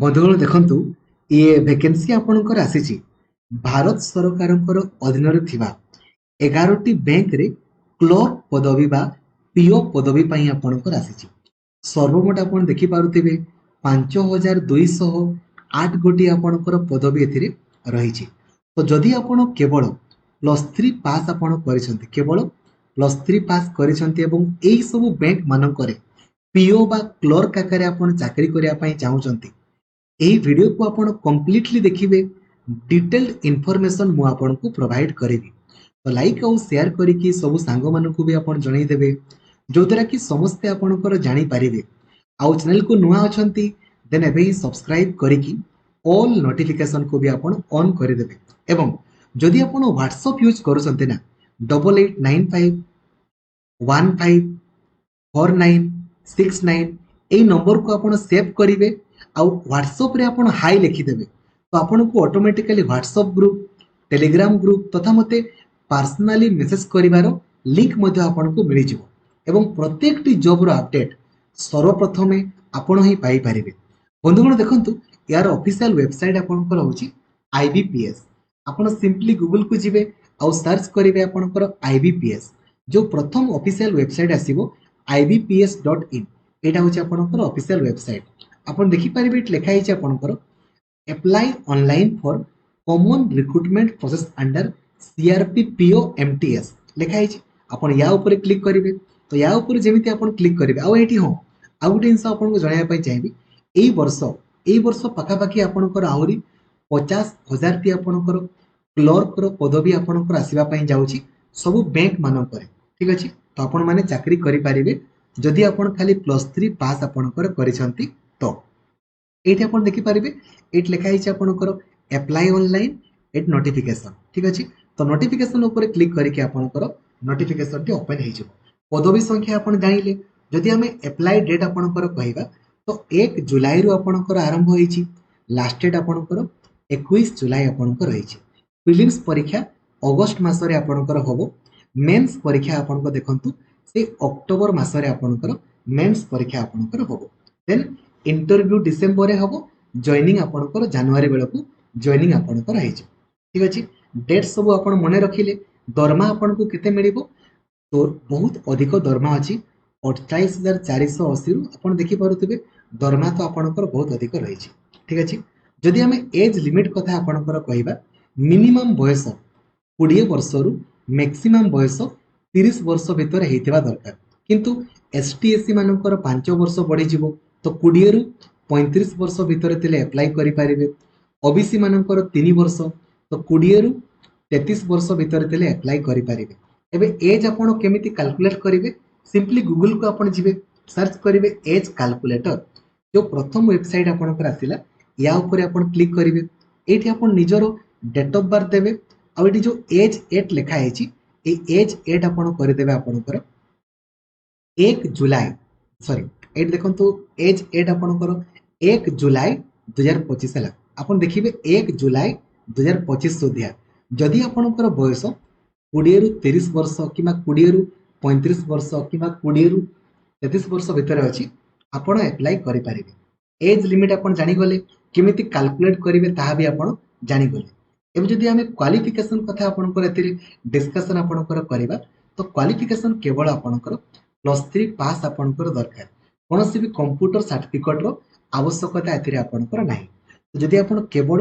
बंधुगण देखंतु ये वैकेंसी आपणकर आसीची भारत सरकारଙ୍କର ଅଧୀନରେ ଥିବା 11ଟି ବ୍ୟାଙ୍କରେ କ୍ଲର୍କ ପଦବୀ ବା ପିଓ ପଦବୀ ପାଇଁ ଆପଣଙ୍କର ଆସିଛି। ସର୍ବମୋଟ ଆପଣ ଦେଖିପାରୁଥିବେ 5208 ଗୋଟି ଆପଣଙ୍କର ପଦବୀ ଏଥିରେ ରହିଛି। ତ ଯଦି ଆପଣ କେବଳ +3 ପାସ୍ ଆପଣ କରିଛନ୍ତି, କେବଳ +3 ପାସ୍ କରିଛନ୍ତି ଏବଂ ଏହି ସବୁ ବ୍ୟାଙ୍କ ମାନଙ୍କରେ ପିଓ ବା କ୍ଲର୍କ ଆକାରରେ ଆପଣ ଚାକିରି କରିବା ପାଇଁ ଚାହୁଁଛନ୍ତି, ଏହି ଭିଡ଼ିଓକୁ ଆପଣ କମ୍ପ୍ଲିଟଲି ଦେଖିବେ। ଡିଟେଲ୍ଡ ଇନଫର୍ମେସନ୍ ମୁଁ ଆପଣଙ୍କୁ ପ୍ରୋଭାଇଡ୍ କରିବି। ତ ଲାଇକ୍ ଆଉ ସେୟାର କରିକି ସବୁ ସାଙ୍ଗମାନଙ୍କୁ ବି ଆପଣ ଜଣେଇଦେବେ, ଯୋଉଦ୍ୱାରା କି ସମସ୍ତେ ଆପଣଙ୍କର ଜାଣିପାରିବେ। ଆଉ ଚ୍ୟାନେଲକୁ ନୂଆ ଅଛନ୍ତି ଦେନ୍ ଏବେ ହିଁ ସବସ୍କ୍ରାଇବ୍ କରିକି ଅଲ୍ ନୋଟିଫିକେସନକୁ ବି ଆପଣ ଅନ୍ କରିଦେବେ। ଏବଂ ଯଦି ଆପଣ ହ୍ୱାଟ୍ସଆପ୍ ୟୁଜ୍ କରୁଛନ୍ତି ନା 8895154969 এই নম্বরକୁ ଆପଣ ସେଭ୍ କରିବେ ଆଉ ହ୍ୱାଟ୍ସଆପ୍ରେ ଆପଣ ହାଇ ଲେଖିଦେବେ। ତ ଆପଣଙ୍କୁ automatically WhatsApp group, Telegram group ତଥା ମୋତେ ପାର୍ସନାଲି ମେସେଜ କରିବାର ଲିଙ୍କ ମଧ୍ୟ ଆପଣଙ୍କୁ ମିଳିଯିବ ଏବଂ ପ୍ରତ୍ୟେକଟି ଜବ୍ର ଆପଡେଟ୍ ସର୍ବପ୍ରଥମେ ଆପଣ ହିଁ ପାଇପାରିବେ। ବନ୍ଧୁଗଣ ଦେଖନ୍ତୁ, ୟାର ଅଫିସିଆଲ ୱେବସାଇଟ୍ ଆପଣଙ୍କର ହେଉଛି IBPS। ଆପଣ ସିମ୍ପଲି ଗୁଗଲକୁ ଯିବେ ଆଉ ସର୍ଚ୍ଚ କରିବେ ଆପଣଙ୍କର IBPS। ଯେଉଁ ପ୍ରଥମ ଅଫିସିଆଲ ୱେବସାଇଟ୍ ଆସିବ ibps.in, এটা হচ্ছে আপনার অফিসিয়াল ওয়েবসাইট। আপনার দেখিপারে এটি লেখা হয়েছে আপনার apply online for common recruitment process under CRPPO MTS লেখা হয়েছে। আপনার ইয়া উপরে ক্লিক করবে। তো ইয়া উপরে যেমিতি আপনার ক্লিক করবে আউ এটি হ্যাঁ আউ গোটে জিনিস আপনার জানাইবা চাইবি, এই বর্ষ পাখাপাখি আপনার আহরি 50,000 টি আপনার ক্লর্কর পদবী আপনার আসবা যাচ্ছি সবু ব্যাঙ্ক মানকরে। ঠিক আছে, তো আপন মানে চাকরি করিপারিবে যদি আপন খালি +3 পাস ଆପଣଙ୍କର କରିଛନ୍ତି ତ। ଏଇଠି ଆପଣ ଦେଖିପାରିବେ ଏଇଠି ଲେଖା ହେଇଛି ଆପଣଙ୍କର ଆପ୍ଲାଏ ଅନଲାଇନ ଏଟ୍ ନୋଟିଫିକେସନ। ଠିକ ଅଛି, ତ ନୋଟିଫିକେସନ ଉପରେ କ୍ଲିକ୍ କରିକି ଆପଣଙ୍କର ନୋଟିଫିକେସନଟି ଓପନ ହେଇଯିବ। ପଦବୀ ସଂଖ୍ୟା ଆପଣ ଜାଣିଲେ। ଯଦି ଆମେ ଆପ୍ଲାଏ ଡେଟ୍ ଆପଣଙ୍କର କହିବା ତ 1 ଜୁଲାଇରୁ ଆପଣଙ୍କର ଆରମ୍ଭ ହେଇଛି, ଲାଷ୍ଟ ଡେଟ୍ ଆପଣଙ୍କର 21 ଜୁଲାଇ ଆପଣଙ୍କର ରହିଛି। ପ୍ରିଲିମ୍ସ ପରୀକ୍ଷା ଅଗଷ୍ଟ ମାସରେ ଆପଣଙ୍କର ହବ। মেন্স পরীক্ষা আপনার দেখুন সে অক্টোবর মাসে আপনার মেন্স পরীক্ষা আপনার হব। দেন ইন্টরভিউ ডিসেম্বরে হব, জয়নিং আপনার জানুয়ারি বেড়ে জয়নিং আপনার হয়ে। ঠিক আছে, ডেট সব আপনার মনে রাখিলে। দরমা আপনার কেতে মিলব? তো বহুত অধিক দরমা আছে, 48,480 আপনার দেখিপারে দরমা তো আপনার বহুত অধিক রয়েছে। ঠিক আছে, যদি আমি এজ লিমিট কথা আপনার কহবা, মিনিমম বয়স 20 বর্ষরু मैक्सिमम बयस 30 वर्ष भितर होता दरकार। किंतु ST SC मानकर 5 वर्ष बढ़ी तो 20 रु 35 वर्ष भितर एप्लाई करें। OBC मानकर 3 वर्ष तो 20 रु 33 वर्ष भितर एप्लाई करें। एबे एज आपण केमिति कैलकुलेट करेंगे? सिंपली गूगल को आपण जिवे, सर्च करेंगे एज कैलकुलेटर। जो प्रथम वेबसाइट आपनकर आसिला या ऊपर आपण क्लिक करेंगे। एठी आपण निजरो डेट ऑफ बर्थ देबे ଆଉ ଏଠି ଯୋଉ ଏଜ୍ 8 ଲେଖା ହେଇଛି, এই ଏଜ୍ 8 ଆପଣ କରିଦେବେ ଆପଣଙ୍କର 1 ଜୁଲାଇ, ସରି ଏଠି ଦେଖନ୍ତୁ ଏଜ୍ 8 ଆପଣଙ୍କର 1 ଜୁଲାଇ 2025 ହେଲା। ଆପଣ ଦେଖିବେ 1 ଜୁଲାଇ 2025 ସୁଦ୍ଧା ଯଦି ଆପଣଙ୍କର ବୟସ 20 ରୁ 30 ବର୍ଷ କିମ୍ବା 20 ରୁ 35 ବର୍ଷ କିମ୍ବା 20 ରୁ 33 ବର୍ଷ ଭିତରେ ଅଛି, ଆପଣ ଆପ୍ଲାଏ କରିପାରିବେ। ଏଜ୍ ଲିମିଟ୍ ଆପଣ ଜାଣିଗଲେ, କେମିତି କାଲକୁଲେଟ୍ କରିବେ ତାହା ବି ଆପଣ ଜାଣିଗଲେ। ଏବେ ଯଦି ଆମେ କ୍ୱାଲିଫିକେସନ କଥା ଆପଣଙ୍କର ଏଥିରେ ଡିସ୍କସନ ଆପଣଙ୍କର କରିବା, ତ କ୍ୱାଲିଫିକେସନ କେବଳ ଆପଣଙ୍କର +3 ପାସ୍ ଆପଣଙ୍କର ଦରକାର। କୌଣସି ବି କମ୍ପ୍ୟୁଟର ସାର୍ଟିଫିକେଟର ଆବଶ୍ୟକତା ଏଥିରେ ଆପଣଙ୍କର ନାହିଁ। ଯଦି ଆପଣ କେବଳ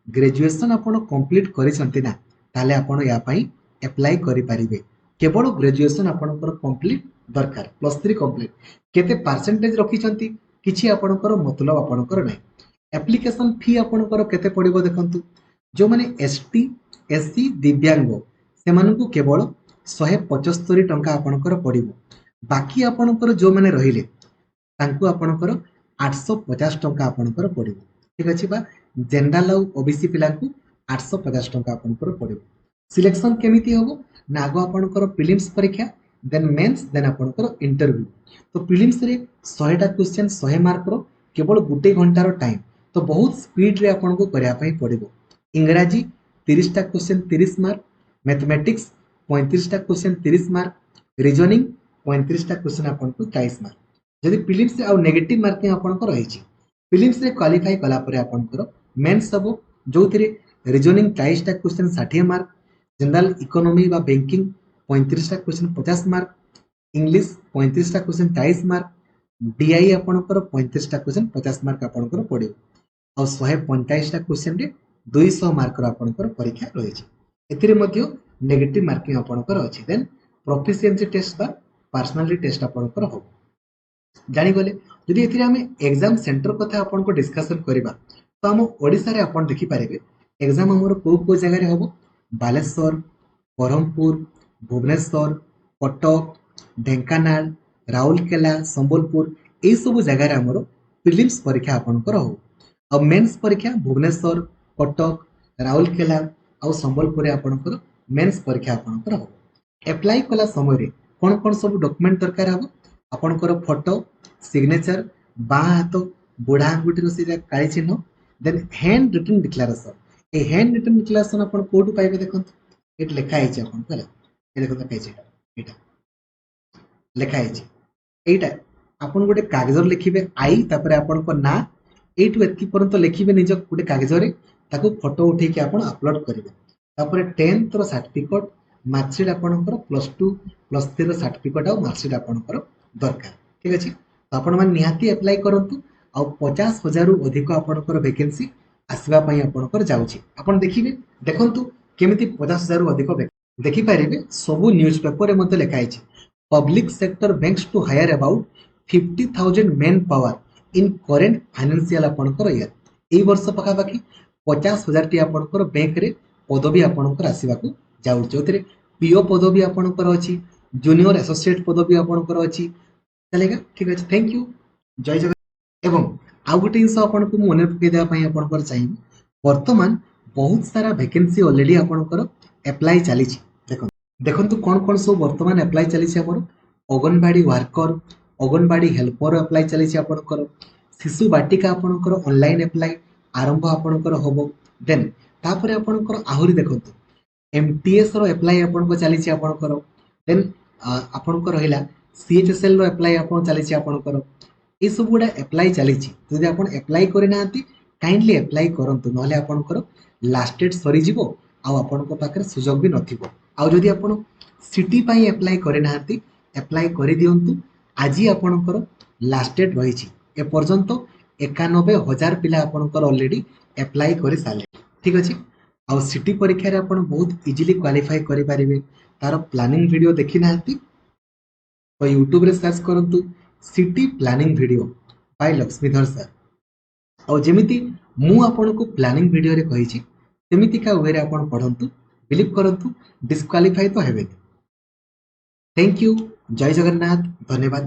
ଗ୍ରାଜୁଏସନ ଆପଣ କମ୍ପ୍ଲିଟ୍ କରିଛନ୍ତି ନା, ତାହେଲେ ଆପଣ ୟା ପାଇଁ ଆପ୍ଲାଏ କରିପାରିବେ। କେବଳ ଗ୍ରାଜୁଏସନ ଆପଣଙ୍କର କମ୍ପ୍ଲିଟ୍ ଦରକାର, +3 କମ୍ପ୍ଲିଟ୍। କେତେ ପରସେଣ୍ଟେଜ ରଖିଛନ୍ତି କିଛି ଆପଣଙ୍କର ମତଲବ ଆପଣଙ୍କର ନାହିଁ। ଆପ୍ଲିକେସନ ଫି ଆପଣଙ୍କର କେତେ ପଡ଼ିବ ଦେଖନ୍ତୁ। जो माने ST SC दिव्यांग से केवल 175 टंका आपणकर पड़िबो। बाकी आपणकर जो माने रहिले तांको आपणकर 850 टंका आपणकर पड़िबो। ठीक अछि बा, जनरल और OBC पिला को 850 टंका आपणकर पड़िबो। सिलेक्शन केमिति होबो ना, आगो आपणकर प्रीलिम्स परीक्षा, देन मेंस, देन आपणकर इंटरव्यू। तो प्रीलिम्स रे 100 टा क्वेश्चन 100 मार्क रो केवल गुटे घंटार टाइम, तो बहुत स्पीड रे आपनको करिया पई पड़िबो। इंग्राजी 30 टा क्वेश्चन 30 मार्क, मैथमेटिक्स 35 टा क्वेश्चन 30 मार्क, रीजनिंग 35 टा क्वेश्चन आपको 40 मार्क। जदि प्रीलिम्स आ नेगेटिव मार्किंग आपको रही प्रिलिम्स रे क्वालिफाई कला परे आपनकर मेंस हबो जोथिरे रीजनिंग 40 टा क्वेश्चन 60 मार्क, जनरल इकोनॉमी बा बैंकिंग 35 टा क्वेश्चन 50 मार्क, इंग्लिश 35 टा क्वेश्चन 40 मार्क, डीआई आपनकर 35 टा क्वेश्चन 50 मार्क आपनकर पड़ियो और 145 टा क्वेश्चन रे 200 मार्क आपनकर परीक्षा रही एथिरे मध्य नेगेटिव मार्किंग आपनकर अछि देन प्रोफिशिएंसी टेस्ट बा पर्सनालिटी टेस्ट आपनकर हो जानि गले यदि एथिरे हमें एग्जाम सेंटर कथा आपनको डिस्कशन करिबा तो हम ओडिसा रे आपन देखि पारिबे एग्जाम हमर को जगह रे हबो बालेश्वर ब्रह्मपुर भुवनेश्वर कटक ढेंकानाल राउरकेला संबलपुर ए सब जगह रे हमर प्रिलिम्स परीक्षा आपनकर हो और मेंस परीक्षा भुवनेश्वर कटक राउरकेला और संबलपुर आपनकर मेंस परीक्षा आपनकर हो एप्लाई कला समय रे कौन कौन सब डॉक्यूमेंट दरकार हबो आपनकर फोटो सिग्नेचर बाँ हाथ बुढ़ा आंगुठी से काली चिन्ह देन हैंड रिटन डिक्लेरेशन ए हैंड रिटन डिक्लेरेशन आपन कोड पाइबे देखंतु एट लिखा है आपन कले ए देखंतु पेज एटा लिखा है एटा आपन गोटे कागज लिखिबे आई तापर आपन को ना एटु एतकी पर्यंत लिखिबे निज गोटे कागज रे ताको फोटो उठे के आपन अपलोड करिवे तापर 10th रो सर्टिफिकेट मार्कशीट आपनकर +2 +3 रो सर्टिफिकेट और मार्कशीट आपनकर दरकार ठीक अछि तो आपण मान निहाती अप्लाई करंतु आ 50,000 रु अधिक आपनकर वैकेंसी आसीबा पई आपनकर जाउछि आपण देखिबे देखंतु केमिति 50,000 रु अधिक देखि पारिबे सब न्यूज पेपर रे मते लिखा आइछि public sector banks to hire about 50,000 man power in current financial आपनकर ईयर एई वर्ष पका बाकी 50,000 टी आपनकर बैंक रे पदवी आपनकर आसीबा को जाउछि जोथिरे पीओ पदवी आपनकर अछि जूनियर एसोसिएट पदवी आपनकर अछि चलेगा ठीक अच्छे थैंक यू जय जगन्नाथ एवं आउ गोटे जिन आपको मन पकई देवाई आपंकर चाहिए बर्तमान बहुत सारा वैकेंसी ऑलरेडी आपंकर एप्लाई चली देखो कौन कौन सब बर्तमान एप्लाई चली anganwadi worker anganwadi helper apply चली आपंकर शिशु बाटिका आपंकर ऑनलाइन एप्लाई आरंभ आपंकर हम देन तापर आपंकर आहरी देखो एमटीएस रो एप्लाई आपंकर चली आपंकर देन आपंकर रहिला सीएचएसएल रो एप्लाई आपन चली आपंकर ये सब गुड़ा एप्लाई चली जदि आप एप्लाई करना काइंडली एप्लाई करंतु नहले आपनकर लास्ट डेट सरी जिवो आ आपनक पाखरे सुजोग भी नथिबो आ जदि आपन सिटी पई एप्लाई करना एप्लाई कर दियंतु आज आपनकर लास्ट डेट रही ए पर्यंत 91,000 पिला आपनकर ऑलरेडी एप्लाई कर साले ठीक अछि आ सिटी परीक्षा रे आपन बहुत इजीली क्वालिफाई करि परिबे तार प्लानिंग वीडियो देखि नांती तो यूट्यूब रे सर्च करंतु city planning video by Laxmidhar sir और जमिति मु आपन को प्लानिंग वीडियो रे कहि छी सेमिति का वे रे आपन पढंतु बिलीव करंतु डिस्क्वालीफाई तो हेबे थैंक यू जय जगन्नाथ धन्यवाद।